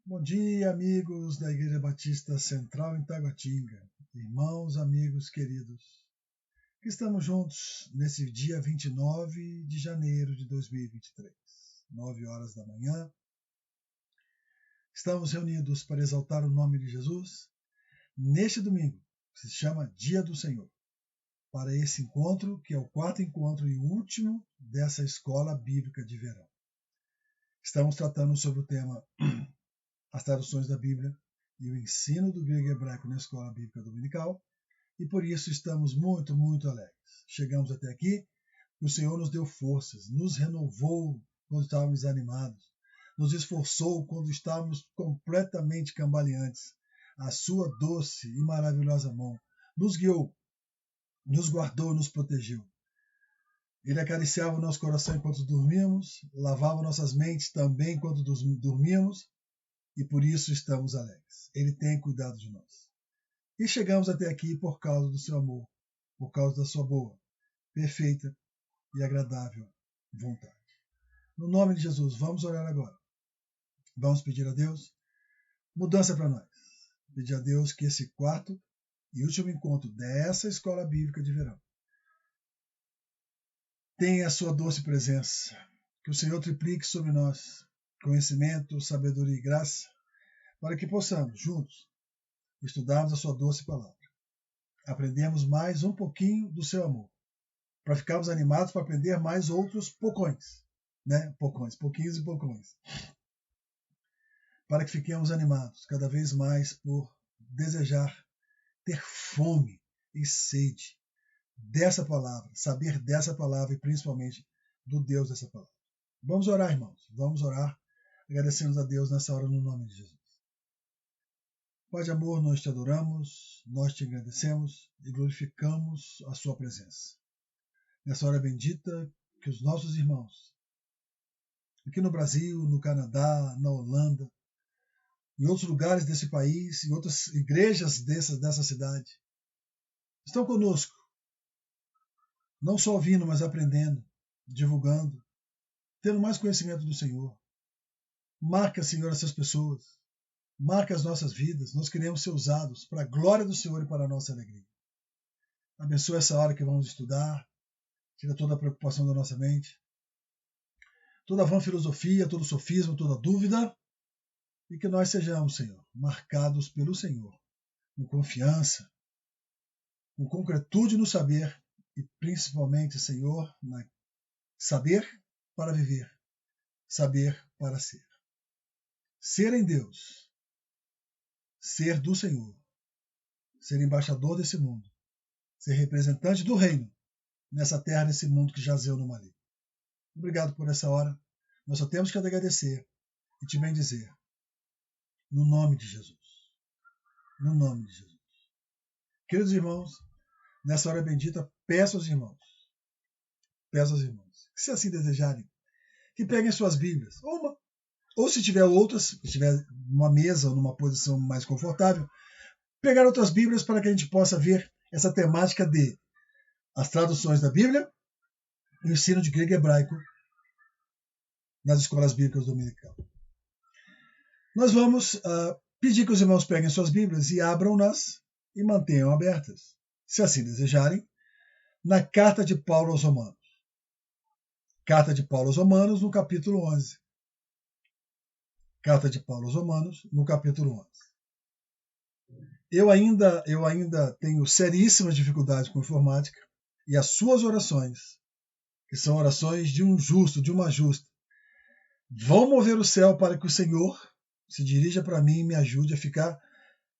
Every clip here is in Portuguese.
Bom dia, amigos da Igreja Batista Central em Taguatinga, irmãos, amigos queridos, que estamos juntos nesse dia 29 de janeiro de 2023, 9 horas da manhã. Estamos reunidos para exaltar o nome de Jesus neste domingo, que se chama Dia do Senhor, para esse encontro, que é o quarto encontro e último dessa escola bíblica de verão. Estamos tratando sobre o tema as traduções da Bíblia e o ensino do grego e hebraico na escola bíblica dominical, e por isso estamos muito, muito alegres. Chegamos até aqui, o Senhor nos deu forças, nos renovou quando estávamos desanimados, nos esforçou quando estávamos completamente cambaleantes. A sua doce e maravilhosa mão nos guiou, nos guardou e nos protegeu. Ele acariciava o nosso coração enquanto dormíamos, lavava nossas mentes também enquanto dormíamos, e por isso estamos alegres. Ele tem cuidado de nós. E chegamos até aqui por causa do seu amor, por causa da sua boa, perfeita e agradável vontade. No nome de Jesus, vamos orar agora. Vamos pedir a Deus mudança para nós. Pedir a Deus que esse quarto e último encontro dessa escola bíblica de verão tenha a sua doce presença. Que o Senhor triplique sobre nós conhecimento, sabedoria e graça, para que possamos, juntos, estudarmos a sua doce palavra. Aprendemos mais um pouquinho do seu amor, para ficarmos animados para aprender mais outros pouquinhos, né? Pouquinhos e pouquinhos. Para que fiquemos animados cada vez mais por desejar ter fome e sede dessa palavra, saber dessa palavra e principalmente do Deus dessa palavra. Vamos orar, irmãos. Vamos orar, agradecemos a Deus nessa hora no nome de Jesus. Pai de amor, nós te adoramos, nós te agradecemos e glorificamos a sua presença. Nessa hora bendita, que os nossos irmãos, aqui no Brasil, no Canadá, na Holanda, em outros lugares desse país, em outras igrejas dessa cidade, estão conosco, não só ouvindo, mas aprendendo, divulgando, tendo mais conhecimento do Senhor. Marca, Senhor, essas pessoas. Marca as nossas vidas. Nós queremos ser usados para a glória do Senhor e para a nossa alegria. Abençoa essa hora que vamos estudar. Tira toda a preocupação da nossa mente. Toda vã filosofia, todo sofisma, toda dúvida. E que nós sejamos, Senhor, marcados pelo Senhor. Com confiança, com concretude no saber. E principalmente, Senhor, na saber para viver. Saber para ser. Ser em Deus, ser do Senhor, ser embaixador desse mundo, ser representante do reino nessa terra, nesse mundo que jazeu no maligno. Obrigado por essa hora. Nós só temos que agradecer e te bendizer. No nome de Jesus. No nome de Jesus. Queridos irmãos, nessa hora bendita, peço aos irmãos, que se assim desejarem, que peguem suas Bíblias, ou se tiver outras, se tiver numa mesa ou numa posição mais confortável, pegar outras Bíblias para que a gente possa ver essa temática de as traduções da Bíblia e o ensino de grego e hebraico nas escolas bíblicas dominicais. Nós vamos pedir que os irmãos peguem suas Bíblias e abram-nas e mantenham abertas, se assim desejarem, na Carta de Paulo aos Romanos. Carta de Paulo aos Romanos, no capítulo 11. Carta de Paulo aos Romanos, no capítulo 11. Eu ainda tenho seríssimas dificuldades com informática e as suas orações, que são orações de um justo, de uma justa, vão mover o céu para que o Senhor se dirija para mim e me ajude a ficar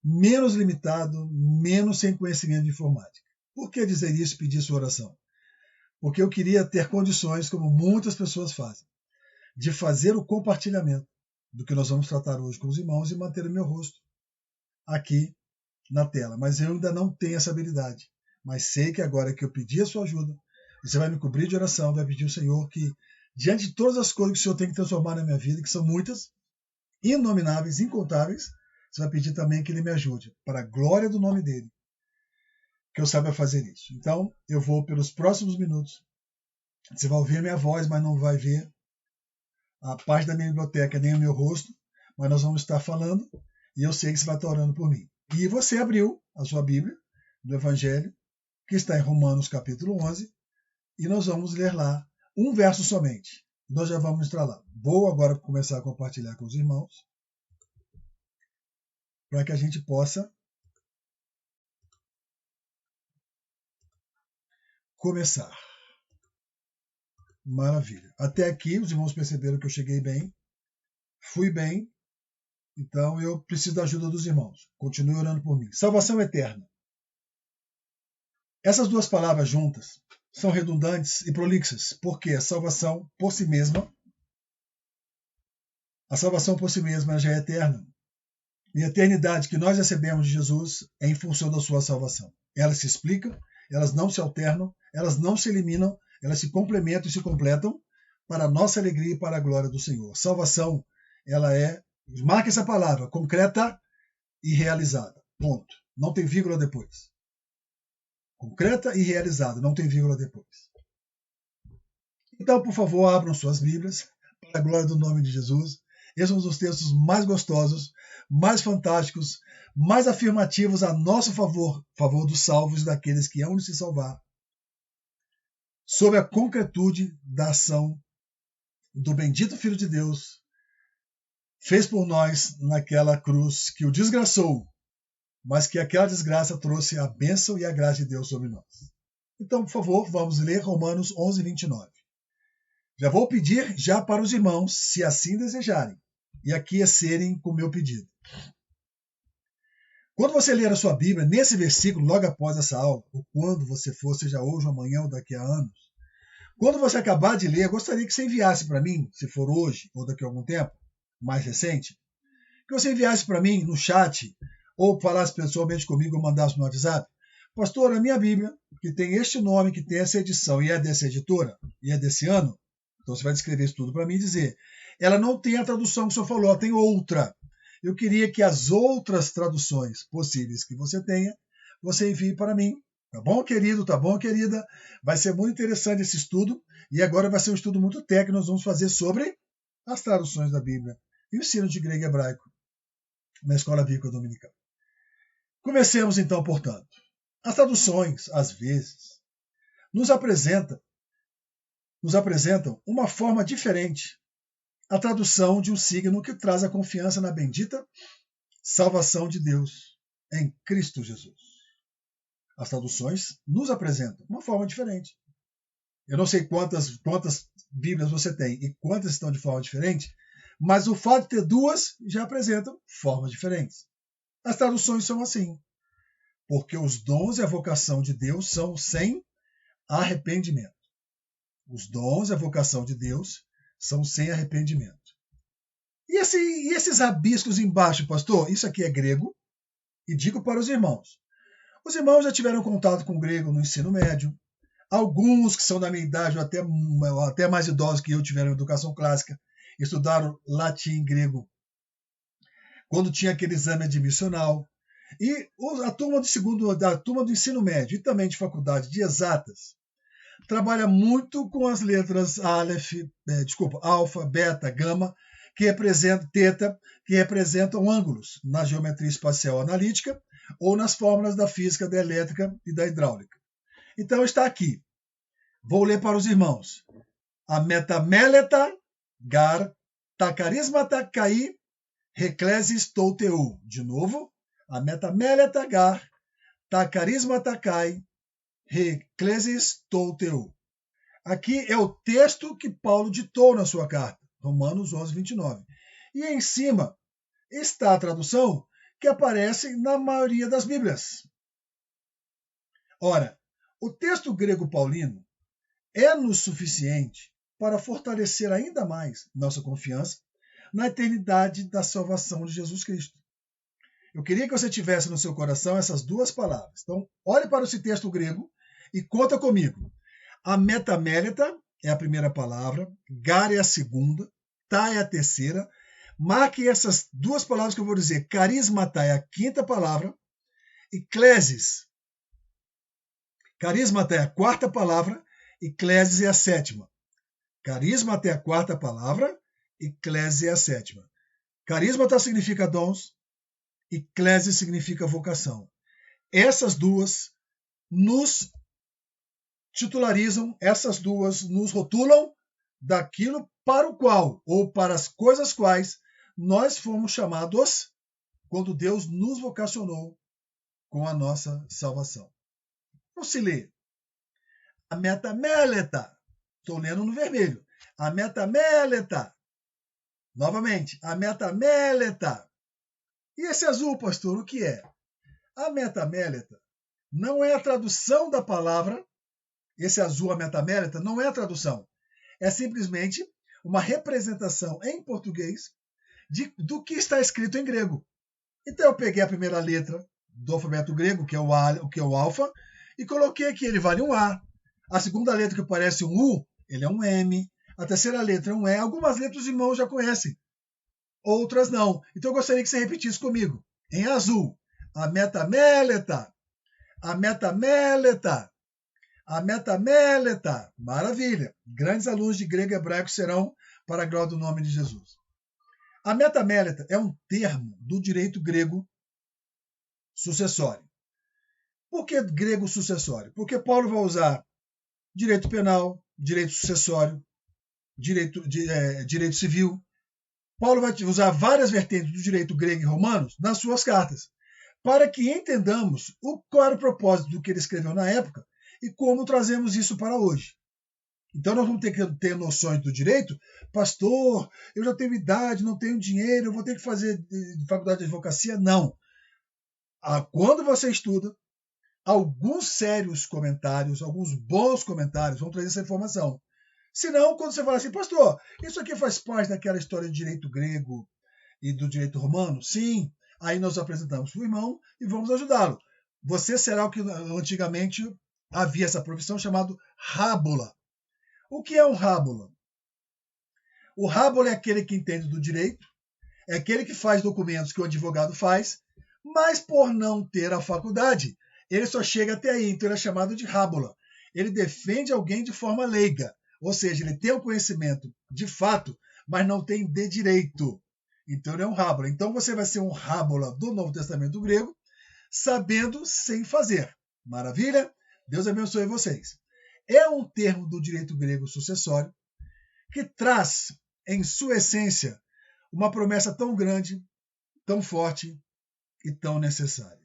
menos limitado, menos sem conhecimento de informática. Por que dizer isso e pedir sua oração? Porque eu queria ter condições, como muitas pessoas fazem, de fazer o compartilhamento do que nós vamos tratar hoje com os irmãos e manter o meu rosto aqui na tela. Mas eu ainda não tenho essa habilidade. Mas sei que agora que eu pedi a sua ajuda, você vai me cobrir de oração, vai pedir ao Senhor que, diante de todas as coisas que o Senhor tem que transformar na minha vida, que são muitas, inomináveis, incontáveis, você vai pedir também que Ele me ajude, para a glória do nome dEle, que eu saiba fazer isso. Então, eu vou, pelos próximos minutos, você vai ouvir minha voz, mas não vai ver a parte da minha biblioteca, nem o meu rosto, mas nós vamos estar falando e eu sei que você vai estar orando por mim. E você abriu a sua Bíblia do Evangelho, que está em Romanos capítulo 11, e nós vamos ler lá um verso somente. Nós já vamos entrar lá. Vou agora começar a compartilhar com os irmãos, para que a gente possa começar. Maravilha. Até aqui, os irmãos perceberam que eu cheguei bem, fui bem, então eu preciso da ajuda dos irmãos. Continue orando por mim. Salvação eterna. Essas duas palavras juntas são redundantes e prolixas, porque a salvação por si mesma, já é eterna. E a eternidade que nós recebemos de Jesus é em função da sua salvação. Elas se explicam, elas não se alternam, elas não se eliminam, elas se complementam e se completam para a nossa alegria e para a glória do Senhor. Salvação, ela é, marque essa palavra, concreta e realizada. Ponto. Não tem vírgula depois. Concreta e realizada, não tem vírgula depois. Então, por favor, abram suas Bíblias para a glória do nome de Jesus. Esses são os textos mais gostosos, mais fantásticos, mais afirmativos a nosso favor dos salvos e daqueles que hão de se salvar, sobre a concretude da ação do bendito Filho de Deus, fez por nós naquela cruz que o desgraçou, mas que aquela desgraça trouxe a bênção e a graça de Deus sobre nós. Então, por favor, vamos ler Romanos 11, 29. Já vou pedir já para os irmãos, se assim desejarem, e aquecerem com o meu pedido. Quando você ler a sua Bíblia, nesse versículo, logo após essa aula, ou quando você for, seja hoje ou amanhã ou daqui a anos, quando você acabar de ler, eu gostaria que você enviasse para mim, se for hoje ou daqui a algum tempo, mais recente, que você enviasse para mim no chat, ou falasse pessoalmente comigo ou mandasse no WhatsApp. Pastor, a minha Bíblia, que tem este nome, que tem essa edição, e é dessa editora, e é desse ano, então você vai descrever isso tudo para mim e dizer, ela não tem a tradução que o senhor falou, ela tem outra. Eu queria que as outras traduções possíveis que você tenha, você envie para mim. Tá bom, querido? Tá bom, querida? Vai ser muito interessante esse estudo, e agora vai ser um estudo muito técnico, nós vamos fazer sobre as traduções da Bíblia e o ensino de grego e hebraico na Escola Bíblica Dominical. Comecemos então, portanto. As traduções, às vezes, nos apresentam uma forma diferente. A tradução de um signo que traz a confiança na bendita salvação de Deus em Cristo Jesus. As traduções nos apresentam uma forma diferente. Eu não sei quantas Bíblias você tem e quantas estão de forma diferente, mas o fato de ter duas já apresentam formas diferentes. As traduções são assim, porque os dons e a vocação de Deus são sem arrependimento. Os dons e a vocação de Deus são sem arrependimento. E esses rabiscos embaixo, pastor? Isso aqui é grego, e digo para os irmãos. Os irmãos já tiveram contato com o grego no ensino médio. Alguns que são da minha idade, ou até mais idosos que eu, tiveram educação clássica, estudaram latim e grego quando tinha aquele exame admissional. E a turma do ensino médio e também de faculdade de exatas trabalha muito com as letras alfa, beta, gama, que representam teta, que representam ângulos na geometria espacial analítica ou nas fórmulas da física, da elétrica e da hidráulica. Então está aqui. Vou ler para os irmãos. A metameleta gar takarismata kai reclesis touteu. De novo. A metameleta gar takarismata kai reclesis touteu. Aqui é o texto que Paulo ditou na sua carta, Romanos 11, 29. E em cima está a tradução que aparece na maioria das Bíblias. Ora, o texto grego paulino é-nos suficiente para fortalecer ainda mais nossa confiança na eternidade da salvação de Jesus Cristo. Eu queria que você tivesse no seu coração essas duas palavras. Então, olhe para esse texto grego e conta comigo. A metameleta é a primeira palavra, gar é a segunda, tá é a terceira. Marque essas duas palavras que eu vou dizer. Carismata é a quinta palavra e clesis. Carismata é a quarta palavra e clesis é a sétima. Carismata é a quarta palavra e clesis é a sétima. Carismata significa dons e clese significa vocação. Essas duas nos titularizam, essas duas nos rotulam daquilo para o qual, ou para as coisas quais, nós fomos chamados quando Deus nos vocacionou com a nossa salvação. Então se lê a metameleta, estou lendo no vermelho, a metameleta, novamente, a metameleta. E esse azul, pastor, o que é? A metameleta não é a tradução da palavra, esse azul, a metameleta, não é a tradução, é simplesmente uma representação em português do que está escrito em grego. Então eu peguei a primeira letra do alfabeto grego, que é o alfa, e coloquei aqui, ele vale um A. A segunda letra, que parece um U, ele é um M. A terceira letra é um E. Algumas letras os irmãos já conhecem, outras não. Então eu gostaria que você repetisse comigo. Em azul, a metameleta, a metameleta, a metameleta. Maravilha. Grandes alunos de grego e hebraico serão para a glória do nome de Jesus. A metameleta é um termo do direito grego sucessório. Por que grego sucessório? Porque Paulo vai usar direito penal, direito sucessório, direito civil. Paulo vai usar várias vertentes do direito grego e romano nas suas cartas, para que entendamos qual era o propósito do que ele escreveu na época e como trazemos isso para hoje. Então nós vamos ter que ter noções do direito. Pastor, eu já tenho idade, não tenho dinheiro, eu vou ter que fazer faculdade de advocacia? Não. Quando você estuda, alguns sérios comentários, alguns bons comentários vão trazer essa informação. Se não, quando você fala assim, pastor, isso aqui faz parte daquela história de direito grego e do direito romano? Sim. Aí nós apresentamos para o irmão e vamos ajudá-lo. Você será o que antigamente havia essa profissão chamada rábula. O que é um rábula? O rábula é aquele que entende do direito, é aquele que faz documentos que o advogado faz, mas por não ter a faculdade, ele só chega até aí, então ele é chamado de rábula. Ele defende alguém de forma leiga, ou seja, ele tem o conhecimento de fato, mas não tem de direito. Então ele é um rábula. Então você vai ser um rábula do Novo Testamento grego, sabendo sem fazer. Maravilha? Deus abençoe vocês. É um termo do direito grego sucessório que traz em sua essência uma promessa tão grande, tão forte e tão necessária.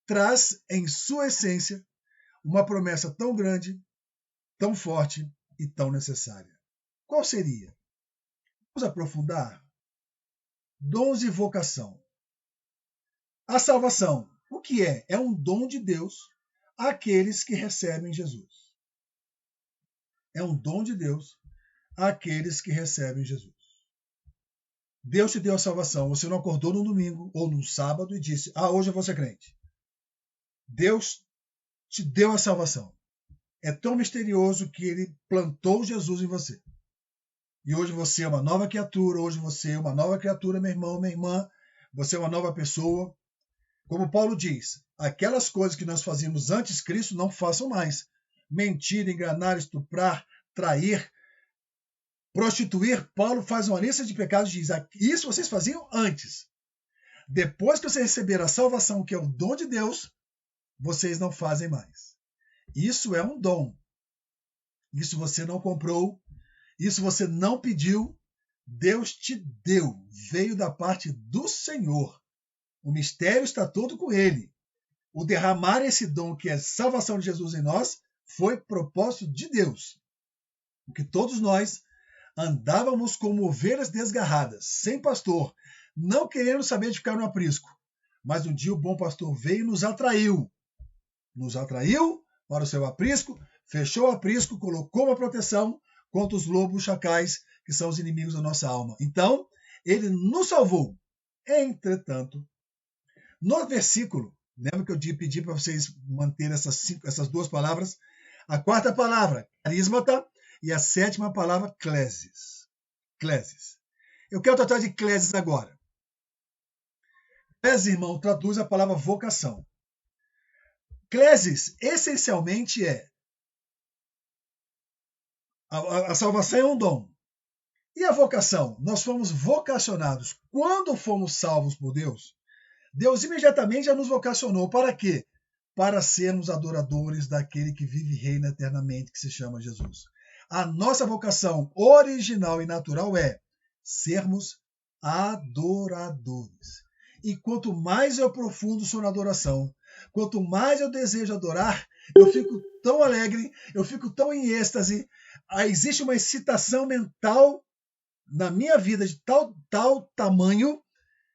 Traz em sua essência uma promessa tão grande, tão forte e tão necessária. Qual seria? Vamos aprofundar. Dons e vocação. A salvação, o que é? É um dom de Deus àqueles que recebem Jesus. É um dom de Deus àqueles que recebem Jesus. Deus te deu a salvação. Você não acordou no domingo ou no sábado e disse, hoje eu vou ser crente. Deus te deu a salvação. É tão misterioso que ele plantou Jesus em você. E hoje você é uma nova criatura, hoje você é uma nova criatura, meu irmão, minha irmã. Você é uma nova pessoa. Como Paulo diz, aquelas coisas que nós fazíamos antes de Cristo, não façam mais. Mentir, enganar, estuprar, trair, prostituir. Paulo faz uma lista de pecados e diz, isso vocês faziam antes. Depois que vocês receberam a salvação, que é o dom de Deus, vocês não fazem mais. Isso é um dom. Isso você não comprou, isso você não pediu, Deus te deu, veio da parte do Senhor. O mistério está todo com ele. O derramar esse dom que é salvação de Jesus em nós foi propósito de Deus. Porque todos nós andávamos como ovelhas desgarradas, sem pastor, não querendo saber de ficar no aprisco. Mas um dia o bom pastor veio e nos atraiu. Nos atraiu para o seu aprisco, fechou o aprisco, colocou uma proteção contra os lobos chacais, que são os inimigos da nossa alma. Então, ele nos salvou. Entretanto, no versículo, lembra que eu pedi para vocês manter essas duas palavras? A quarta palavra, carismata, e a sétima palavra, clesis. Clesis. Eu quero tratar de clesis agora. Clesis, irmão, traduz a palavra vocação. Clesis, essencialmente, a salvação é um dom. E a vocação? Nós fomos vocacionados. Quando fomos salvos por Deus, Deus imediatamente já nos vocacionou. Para quê? Para sermos adoradores daquele que vive e reina eternamente, que se chama Jesus. A nossa vocação original e natural é sermos adoradores. E quanto mais eu aprofundo sou na adoração, quanto mais eu desejo adorar, eu fico tão alegre, eu fico tão em êxtase, existe uma excitação mental na minha vida de tal tamanho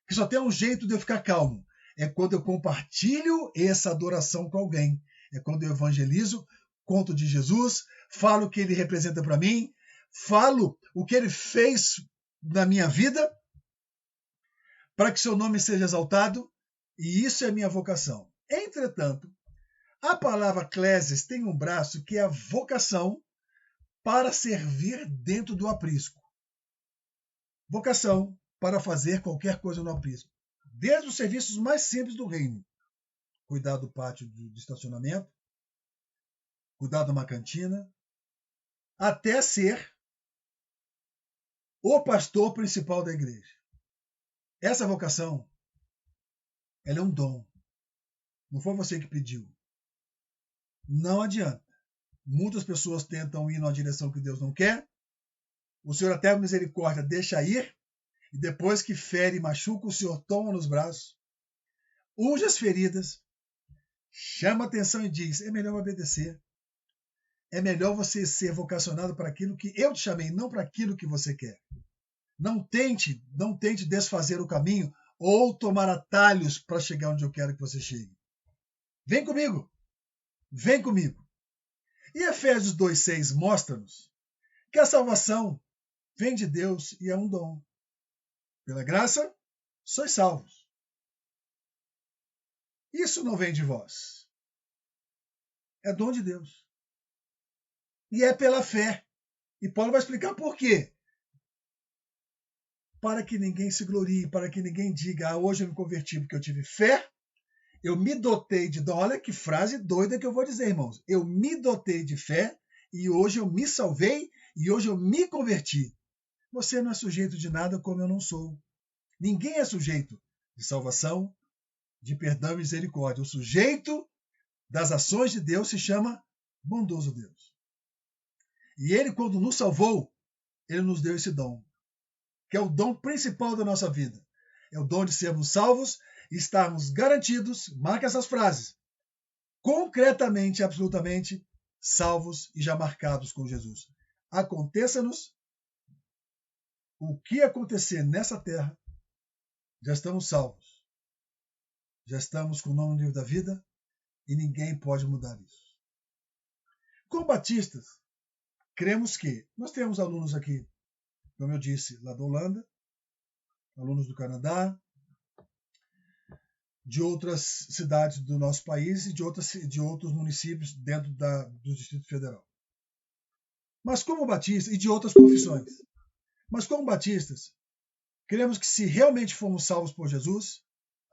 que só tem um jeito de eu ficar calmo. É quando eu compartilho essa adoração com alguém. É quando eu evangelizo, conto de Jesus, falo o que ele representa para mim, falo o que ele fez na minha vida para que seu nome seja exaltado, e isso é minha vocação. Entretanto, a palavra clésis tem um braço que é a vocação para servir dentro do aprisco. Vocação para fazer qualquer coisa no aprisco. Desde os serviços mais simples do reino. Cuidar do pátio de estacionamento, cuidar de uma cantina, até ser o pastor principal da igreja. Essa vocação, ela é um dom. Não foi você que pediu. Não adianta. Muitas pessoas tentam ir numa direção que Deus não quer. O Senhor, até a misericórdia, deixa ir. E depois que fere e machuca, o Senhor toma nos braços, unge as feridas, chama atenção e diz: é melhor obedecer. É melhor você ser vocacionado para aquilo que eu te chamei, não para aquilo que você quer. Não tente desfazer o caminho ou tomar atalhos para chegar onde eu quero que você chegue. Vem comigo. Vem comigo. E Efésios 2,6 mostra-nos que a salvação vem de Deus e é um dom. Pela graça, sois salvos. Isso não vem de vós. É dom de Deus. E é pela fé. E Paulo vai explicar por quê. Para que ninguém se glorie, para que ninguém diga: hoje eu me converti porque eu tive fé, eu me dotei de dom. Olha que frase doida que eu vou dizer, irmãos. Eu me dotei de fé e hoje eu me salvei e hoje eu me converti. Você não é sujeito de nada como eu não sou. Ninguém é sujeito de salvação, de perdão e misericórdia. O sujeito das ações de Deus se chama bondoso Deus. E ele, quando nos salvou, ele nos deu esse dom, que é o dom principal da nossa vida. É o dom de sermos salvos e estarmos garantidos, marca essas frases, concretamente, absolutamente salvos e já marcados com Jesus. Aconteça-nos o que acontecer nessa terra, já estamos salvos. Já estamos com o nome no livro da vida e ninguém pode mudar isso. Como batistas, cremos que nós temos alunos aqui, como eu disse, lá da Holanda, alunos do Canadá, de outras cidades do nosso país e de outros municípios dentro do Distrito Federal. Mas como batistas, e de outras confissões, mas como batistas, cremos que se realmente formos salvos por Jesus,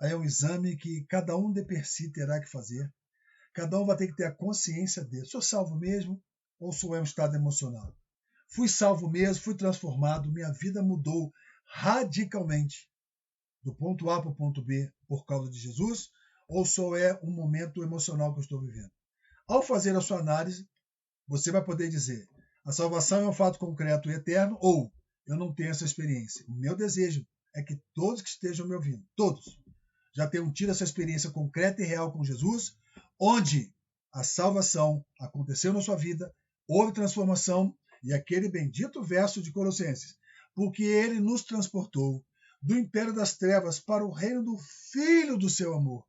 aí é um exame que cada um de per si terá que fazer. Cada um vai ter que ter a consciência dele. Sou salvo mesmo ou sou um estado emocional? Fui salvo mesmo, fui transformado, minha vida mudou radicalmente do ponto A para o ponto B por causa de Jesus, ou só é um momento emocional que eu estou vivendo? Ao fazer a sua análise, você vai poder dizer: a salvação é um fato concreto e eterno, ou eu não tenho essa experiência. O meu desejo é que todos que estejam me ouvindo, todos, já tenham tido essa experiência concreta e real com Jesus, onde a salvação aconteceu na sua vida, houve transformação, e aquele bendito verso de Colossenses: porque ele nos transportou do império das trevas para o reino do Filho do seu amor.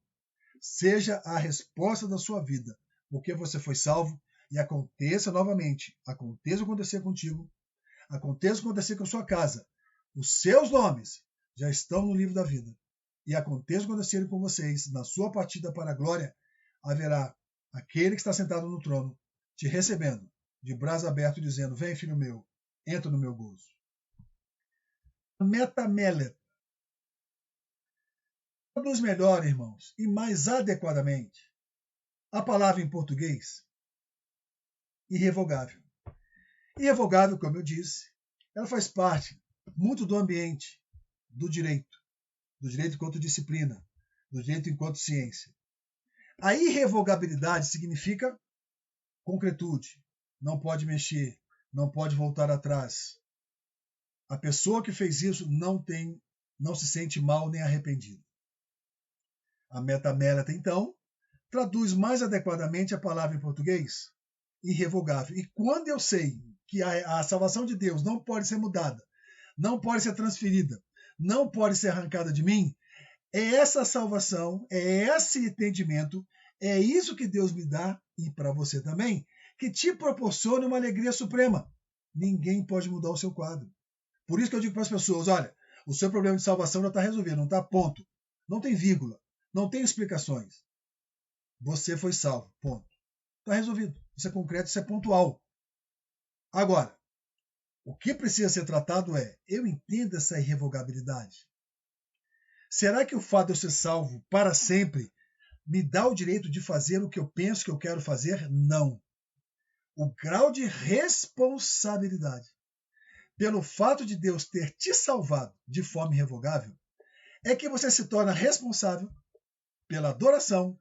Seja a resposta da sua vida, porque você foi salvo, e aconteça novamente, aconteça acontecer contigo, aconteça acontecer com a sua casa, os seus nomes já estão no livro da vida, e aconteça acontecer com vocês, na sua partida para a glória, haverá aquele que está sentado no trono, te recebendo, de braço aberto, dizendo: vem, filho meu, entra no meu gozo. Metamelet. Traduz melhor, irmãos, e mais adequadamente, a palavra em português: irrevogável. Irrevogável, como eu disse, ela faz parte muito do ambiente, do direito enquanto disciplina, do direito enquanto ciência. A irrevogabilidade significa concretude, não pode mexer, não pode voltar atrás. A pessoa que fez isso não se sente mal nem arrependido. A metamélata, então, traduz mais adequadamente a palavra em português, irrevogável. E quando eu sei que a salvação de Deus não pode ser mudada, não pode ser transferida, não pode ser arrancada de mim, é essa salvação, é esse entendimento, é isso que Deus me dá, e para você também, que te proporciona uma alegria suprema. Ninguém pode mudar o seu quadro. Por isso que eu digo para as pessoas, olha, o seu problema de salvação já está resolvido, não está ponto. Não tem vírgula, não tem explicações. Você foi salvo, ponto. Está resolvido. Isso é concreto, isso é pontual. Agora, o que precisa ser tratado é, eu entendo essa irrevogabilidade. Será que o fato de eu ser salvo para sempre me dá o direito de fazer o que eu penso que eu quero fazer? Não. O grau de responsabilidade pelo fato de Deus ter te salvado de forma irrevogável é que você se torna responsável pela adoração,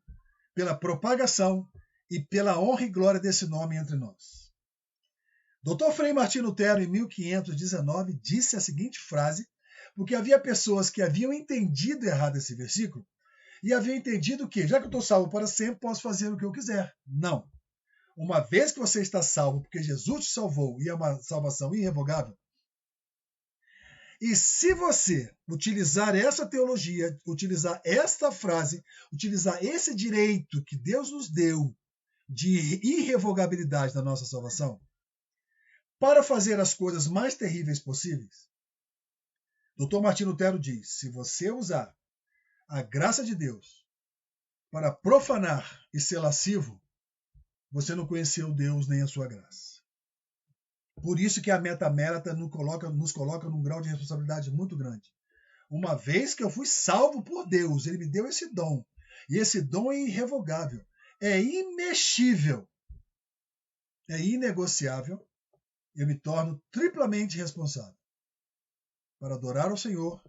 pela propagação e pela honra e glória desse nome entre nós. Dr. Frei Martinho Lutero, em 1519, disse a seguinte frase, porque havia pessoas que haviam entendido errado esse versículo e haviam entendido que, já que eu estou salvo para sempre, posso fazer o que eu quiser. Não. Uma vez que você está salvo, porque Jesus te salvou e é uma salvação irrevogável, e se você utilizar essa teologia, utilizar esta frase, utilizar esse direito que Deus nos deu de irrevogabilidade da nossa salvação, para fazer as coisas mais terríveis possíveis, Dr. Martinho Lutero diz, se você usar a graça de Deus para profanar e ser lascivo, você não conheceu Deus nem a sua graça. Por isso que a metamélata nos coloca num grau de responsabilidade muito grande. Uma vez que eu fui salvo por Deus, Ele me deu esse dom. E esse dom é irrevogável, é imexível, é inegociável. Eu me torno triplamente responsável para adorar ao Senhor,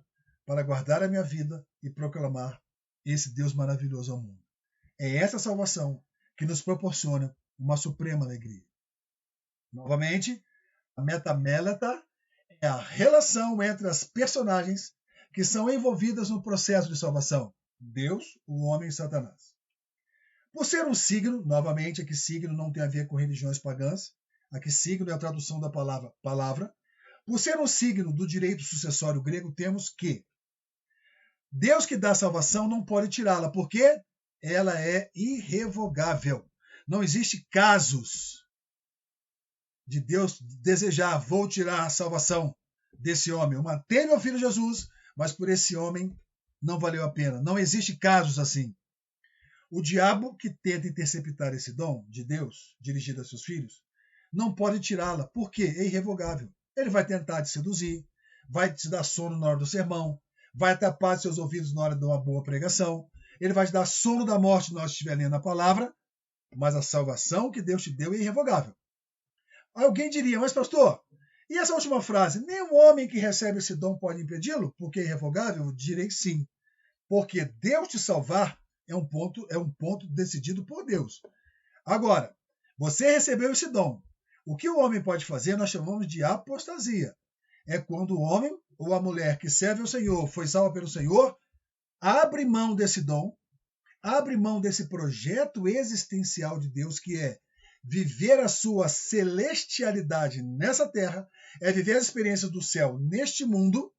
para guardar a minha vida e proclamar esse Deus maravilhoso ao mundo. É essa salvação que nos proporciona uma suprema alegria. Novamente, a metamélata é a relação entre as personagens que são envolvidas no processo de salvação. Deus, o homem e Satanás. Por ser um signo, novamente, aqui signo não tem a ver com religiões pagãs, aqui signo é a tradução da palavra palavra. Por ser um signo do direito sucessório grego, temos que Deus que dá a salvação não pode tirá-la, porque ela é irrevogável. Não existe casos de Deus desejar, vou tirar a salvação desse homem. Eu matei meu filho Jesus, mas por esse homem não valeu a pena. Não existe casos assim. O diabo que tenta interceptar esse dom de Deus, dirigido a seus filhos, não pode tirá-la, porque é irrevogável. Ele vai tentar te seduzir, vai te dar sono na hora do sermão, vai tapar seus ouvidos na hora de uma boa pregação, ele vai te dar sono da morte na hora que estiver lendo a palavra, mas a salvação que Deus te deu é irrevogável. Alguém diria, mas pastor, e essa última frase? Nenhum homem que recebe esse dom pode impedi-lo, porque é irrevogável? Eu direi sim. Porque Deus te salvar é um ponto decidido por Deus. Agora, você recebeu esse dom. O que o homem pode fazer, nós chamamos de apostasia. É quando o homem ou a mulher que serve ao Senhor, foi salva pelo Senhor, abre mão desse dom, abre mão desse projeto existencial de Deus, que é viver a sua celestialidade nessa terra, é viver as experiências do céu neste mundo,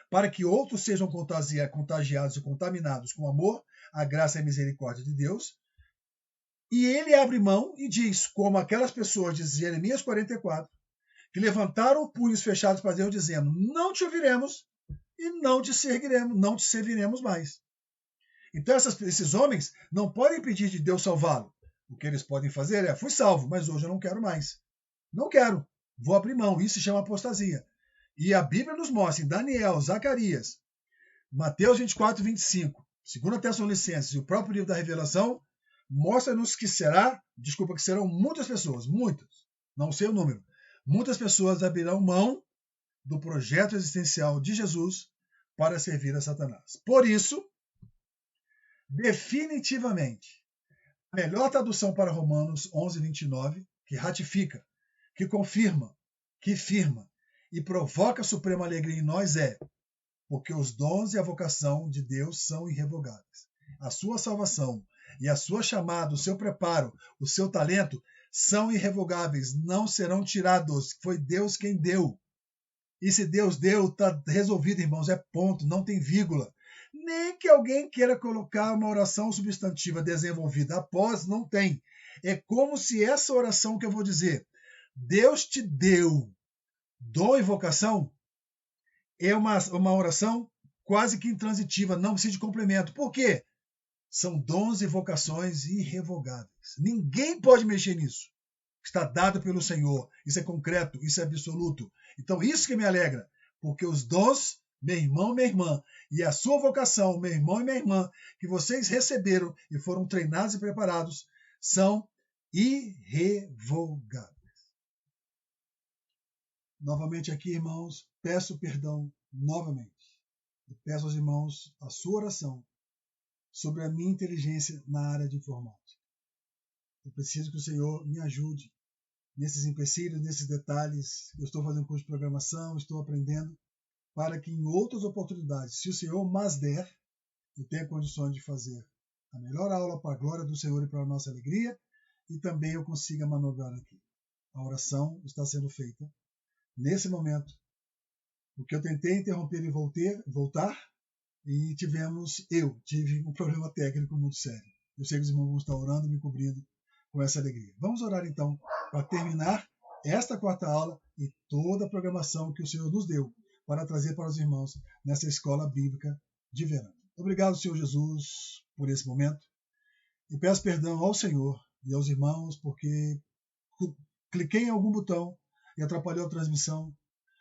para que outros sejam contagiados e contaminados com o amor, a graça e a misericórdia de Deus. E ele abre mão e diz, como aquelas pessoas de Jeremias 44, que levantaram punhos fechados para Deus, dizendo, não te ouviremos e não te serviremos mais. Então esses homens não podem pedir de Deus salvá-lo. O que eles podem fazer é, fui salvo, mas hoje eu não quero mais. Não quero, vou abrir mão. Isso se chama apostasia. E a Bíblia nos mostra, em Daniel, Zacarias, Mateus 24, 25, 2 Tessalonicenses e o próprio livro da Revelação, mostra-nos que serão muitas pessoas, muitas, não sei o número, muitas pessoas abrirão mão do projeto existencial de Jesus para servir a Satanás. Por isso, definitivamente, a melhor tradução para Romanos 11, 29, que ratifica, que confirma, que firma e provoca suprema alegria em nós é: porque os dons e a vocação de Deus são irrevogáveis. A sua salvação e a sua chamada, o seu preparo, o seu talento são irrevogáveis, não serão tirados. Foi Deus quem deu. E se Deus deu, está resolvido, irmãos, é ponto, não tem vírgula. Nem que alguém queira colocar uma oração substantiva desenvolvida após, não tem. É como se essa oração que eu vou dizer, Deus te deu dom e vocação, é uma oração quase que intransitiva, não precisa de complemento. Por quê? São dons e vocações irrevogáveis. Ninguém pode mexer nisso. Está dado pelo Senhor. Isso é concreto, isso é absoluto. Então, isso que me alegra, porque os dons, meu irmão, minha irmã, e a sua vocação, meu irmão e minha irmã, que vocês receberam e foram treinados e preparados, são irrevogáveis. Novamente aqui, irmãos, peço perdão novamente. E peço aos irmãos a sua oração sobre a minha inteligência na área de informática. Eu preciso que o Senhor me ajude nesses empecilhos, nesses detalhes. Eu estou fazendo curso de programação, estou aprendendo, para que em outras oportunidades, se o Senhor mas der, eu tenha condições de fazer a melhor aula para a glória do Senhor e para a nossa alegria, e também eu consiga manobrar aqui. A oração está sendo feita nesse momento, porque eu tentei interromper e voltar, e tive um problema técnico muito sério. Eu sei que os irmãos vão estar orando e me cobrindo com essa alegria. Vamos orar então para terminar esta quarta aula e toda a programação que o Senhor nos deu para trazer para os irmãos nessa escola bíblica de verão. Obrigado, Senhor Jesus, por esse momento. E peço perdão ao Senhor e aos irmãos porque cliquei em algum botão e atrapalhou a transmissão.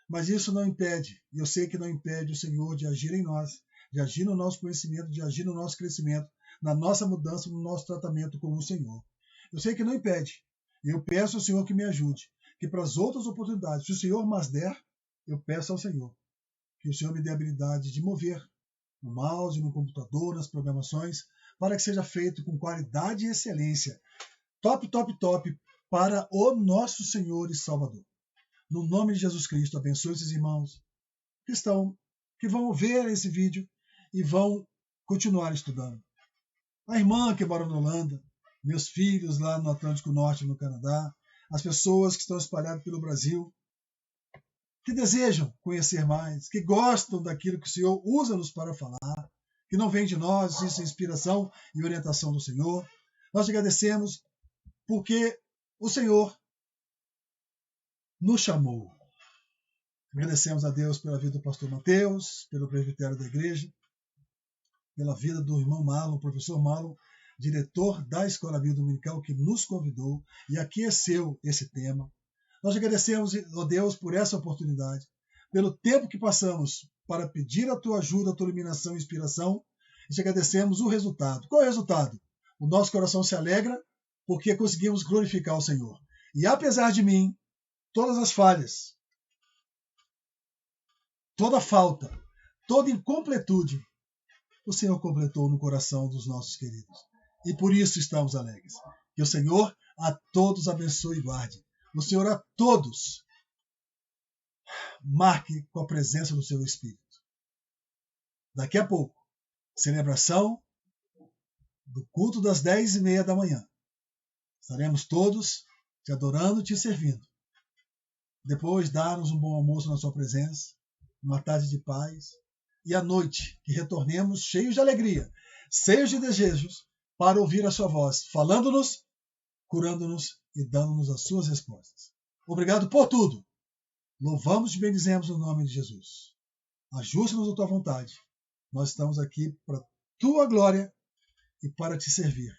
Mas isso não impede, e eu sei que não impede o Senhor de agir em nós, de agir no nosso conhecimento, de agir no nosso crescimento, na nossa mudança, no nosso tratamento com o Senhor. Eu sei que não impede. E eu peço ao Senhor que me ajude, que para as outras oportunidades, se o Senhor mas der, eu peço ao Senhor que o Senhor me dê a habilidade de mover no mouse, no computador, nas programações, para que seja feito com qualidade e excelência. Top, top, top, para o nosso Senhor e Salvador. No nome de Jesus Cristo, abençoe esses irmãos que vão ver esse vídeo e vão continuar estudando. A irmã que mora na Holanda, meus filhos lá no Atlântico Norte, no Canadá, as pessoas que estão espalhadas pelo Brasil, que desejam conhecer mais, que gostam daquilo que o Senhor usa-nos para falar, que não vem de nós, isso é inspiração e orientação do Senhor. Nós te agradecemos porque o Senhor nos chamou. Agradecemos a Deus pela vida do pastor Mateus, pelo presbitério da igreja, pela vida do irmão Marlon, professor Marlon, diretor da Escola Bíblica Dominical, que nos convidou e aqueceu esse tema. Nós agradecemos a Deus por essa oportunidade, pelo tempo que passamos para pedir a tua ajuda, a tua iluminação e inspiração, e te agradecemos o resultado. Qual é o resultado? O nosso coração se alegra porque conseguimos glorificar o Senhor. E apesar de mim, todas as falhas, toda falta, toda incompletude, o Senhor completou no coração dos nossos queridos. E por isso estamos alegres. Que o Senhor a todos abençoe e guarde. O Senhor a todos marque com a presença do seu Espírito. Daqui a pouco, celebração do culto das 10h30 da manhã. Estaremos todos te adorando e te servindo. Depois, dar-nos um bom almoço na sua presença, uma tarde de paz, e à noite, que retornemos cheios de alegria, cheios de desejos, para ouvir a sua voz, falando-nos, curando-nos e dando-nos as suas respostas. Obrigado por tudo. Louvamos e bendizemos o nome de Jesus. Ajuste-nos a tua vontade. Nós estamos aqui para a tua glória e para te servir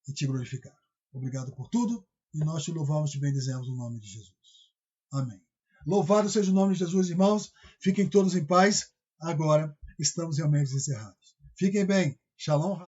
e te glorificar. Obrigado por tudo e nós te louvamos e bendizemos o nome de Jesus. Amém. Louvado seja o nome de Jesus, irmãos. Fiquem todos em paz. Agora estamos realmente encerrados. Fiquem bem. Shalom.